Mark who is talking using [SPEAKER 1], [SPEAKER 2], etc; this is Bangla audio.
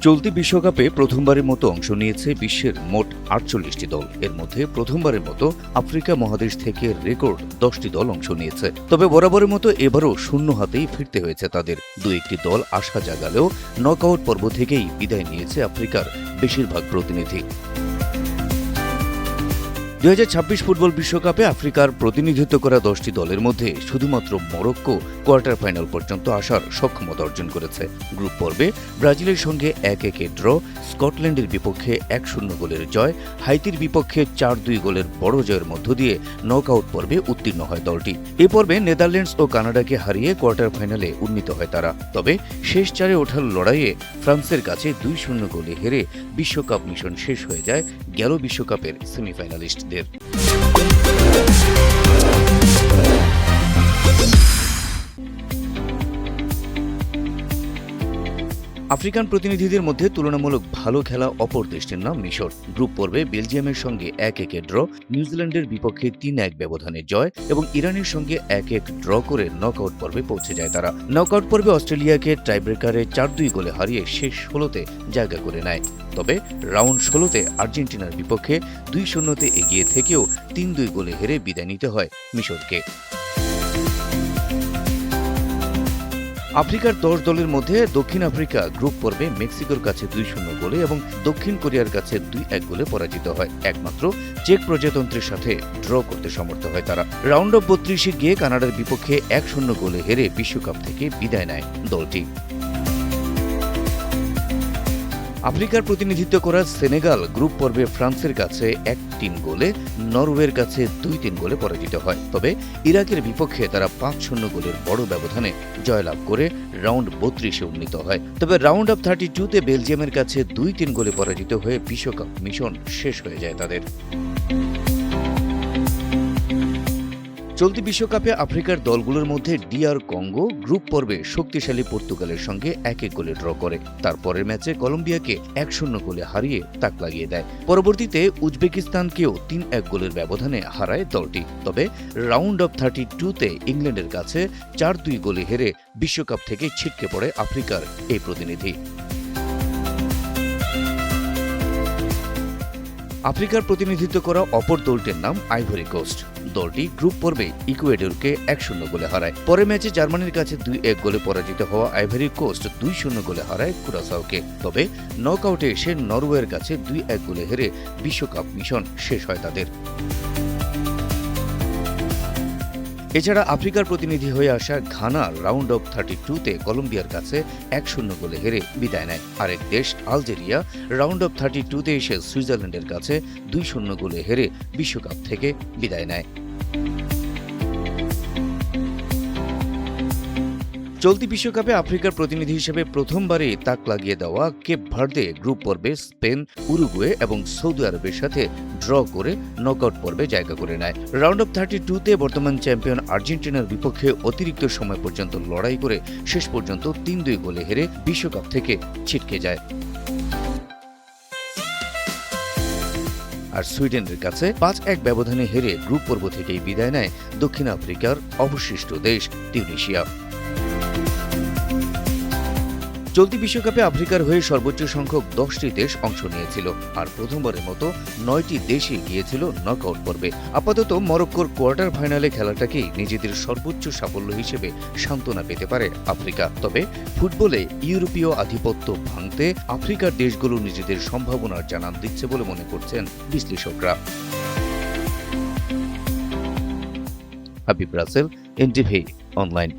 [SPEAKER 1] চলতি বিশ্বকাপে প্রথমবারের মতো অংশ নিয়েছে বিশ্বের মোট ৪৮টি দল। এর মধ্যে প্রথমবারের মতো আফ্রিকা মহাদেশ থেকে রেকর্ড ১০টি দল অংশ নিয়েছে। তবে বরাবরের মতো এবারও শূন্য হাতেই ফিরতে হয়েছে তাদের। দু একটি দল আশা জাগালেও নকআউট পর্ব থেকেই বিদায় নিয়েছে আফ্রিকার বেশিরভাগ প্রতিনিধি। ২০২৬ ফুটবল বিশ্বকাপে আফ্রিকার প্রতিনিধিত্ব করা ১০টি দলের মধ্যে শুধুমাত্র মরক্কো কোয়ার্টার ফাইনাল পর্যন্ত আসার সক্ষমতা অর্জন করেছে। গ্রুপ পর্বে ব্রাজিলের সঙ্গে ১-১ ড্র, স্কটল্যান্ডের বিপক্ষে ১-০ গোলের জয়, হাইতির বিপক্ষে ৪-২ গোলের বড় জয়ের মধ্য দিয়ে নকআউট পর্বে উত্তীর্ণ হয় দলটি। এ পর্বে নেদারল্যান্ডস ও কানাডাকে হারিয়ে কোয়ার্টার ফাইনালে উন্নীত হয় তারা। তবে শেষ চারে ওঠার লড়াইয়ে ফ্রান্সের কাছে ২-০ গোলে হেরে বিশ্বকাপ মিশন শেষ হয়ে যায় গেল বিশ্বকাপের সেমিফাইনালিস্টদের। আফ্রিকান প্রতিনিধিদের মধ্যে তুলনামূলক ভালো খেলা অপর দেশটির নাম মিশর। গ্রুপ পর্বে বেলজিয়ামের সঙ্গে ১-১ ড্র, নিউজিল্যান্ডের বিপক্ষে ৩-১ ব্যবধানে জয় এবং ইরানের সঙ্গে ১-১ ড্র করে নকআউট পর্বে পৌঁছে যায় তারা। নকআউট পর্বে অস্ট্রেলিয়াকে টাইব্রেকারে ৪-২ গোলে হারিয়ে শেষ ১৬তে জায়গা করে নেয়। তবে রাউন্ড ১৬তে আর্জেন্টিনার বিপক্ষে ২-০ এগিয়ে থেকেও ৩-২ গোলে হেরে বিদায় নিতে হয় মিশরকে। আফ্রিকার ১০ দলের মধ্যে দক্ষিণ আফ্রিকা গ্রুপ পর্বে মেক্সিকোর কাছে ২-০ গোলে এবং দক্ষিণ কোরিয়ার কাছে ২-১ গোলে পরাজিত হয়। একমাত্র চেক প্রজাতন্ত্রের সাথে ড্র করতে সমর্থ হয় তারা। রাউন্ড অফ ৩২-এ গিয়ে কানাডার বিপক্ষে ১-০ গোলে হেরে বিশ্বকাপ থেকে বিদায় নেয় দলটি। আফ্রিকার প্রতিনিধিত্ব করা সেনেগাল গ্রুপ পর্বে ফ্রান্সের কাছে ১-৩ গোলে, নরওয়ের কাছে ২-৩ গোলে পরাজিত হয়। তবে ইরাকের বিপক্ষে তারা ৫-০ গোলের বড় ব্যবধানে জয়লাভ করে রাউন্ড ৩২-এ উন্নীত হয়। তবে রাউন্ড অফ ৩২-তে বেলজিয়ামের কাছে ২-৩ গোলে পরাজিত হয়ে বিশ্বকাপ মিশন শেষ হয়ে যায় তাদের। চলতি বিশ্বকাপে আফ্রিকার দলগুলোর মধ্যে ডিআর কঙ্গো গ্রুপ পর্বে শক্তিশালী পর্তুগালের সঙ্গে ১-১ গোলে ড্র করে। তারপরের ম্যাচে কলম্বিয়াকে ১-০ গোলে হারিয়ে তাক লাগিয়ে দেয়। পরবর্তীতে উজবেকিস্তানকেও ৩-১ গোলের ব্যবধানে হারায় দলটি। তবে রাউন্ড অফ ৩২-তে ইংল্যান্ডের কাছে ৪-২ গোলে হেরে বিশ্বকাপ থেকে ছিটকে পড়ে আফ্রিকার এই প্রতিনিধি। আফ্রিকার প্রতিনিধিত্ব করা অপর দলটির নাম আইভরি কোস্ট। দলটি গ্রুপ পর্বে ইকুয়েডরকে ১-০ গোলে হারায়। পরের ম্যাচে জার্মানির কাছে ২-১ গোলে পরাজিত হওয়া আইভরি কোস্ট ২-০ গোলে হারায় কুরাসাওকে। তবে নকআউটে এসে নরওয়ের কাছে ২-১ গোলে হেরে বিশ্বকাপ মিশন শেষ হয় তাদের। এছাড়া আফ্রিকার প্রতিনিধি হয়ে আসা ঘানা রাউন্ড অফ ৩২-তে কলম্বিয়ার কাছে ১-০ গোলে হেরে বিদায় নেয়। আরেক দেশ আলজেরিয়া রাউন্ড অফ ৩২-তে এসে সুইজারল্যান্ডের কাছে ২-০ গোলে হেরে বিশ্বকাপ থেকে বিদায় নেয়। চলতি বিশ্বকাপে আফ্রিকার প্রতিনিধি হিসেবে প্রথমবারই তাক লাগিয়ে দেওয়া কেপ ভার্দে গ্রুপ পর্বে স্পেন, উরুগুয়ে এবং সৌদি আরবের সাথে ড্র করে নকআউট পর্বে জায়গা করে নেয়। রাউন্ড অফ ৩২-তে বর্তমান চ্যাম্পিয়ন আর্জেন্টিনার বিপক্ষে অতিরিক্ত সময় পর্যন্ত লড়াই করে শেষ পর্যন্ত ৩-২ গোলে হেরে বিশ্বকাপ থেকে ছিটকে যায়। আর সুইডেনের কাছে ৫-১ ব্যবধানে হেরে গ্রুপ পর্ব থেকেই বিদায় নেয় দক্ষিণ আফ্রিকার অবশিষ্ট দেশ তিউনিসিয়া। চলতি বিশ্বকাপে আফ্রিকার হয়ে সর্বোচ্চ সংখ্যক ১০টি দেশ অংশ নিয়েছিল, আর প্রথমবারের মতো ৯টি দেশই গিয়েছিল নকআউট পর্বে। আপাতত মরক্কোর কোয়ার্টার ফাইনালে খেলাটাকেই নিজেদের সর্বোচ্চ সাফল্য হিসেবে সান্ত্বনা পেতে পারে আফ্রিকা। তবে ফুটবলে ইউরোপীয় আধিপত্য ভাঙতে আফ্রিকার দেশগুলো নিজেদের সম্ভাবনার জানান দিচ্ছে বলে মনে করছেন বিশ্লেষকরা। Habib Rasel, NTV online.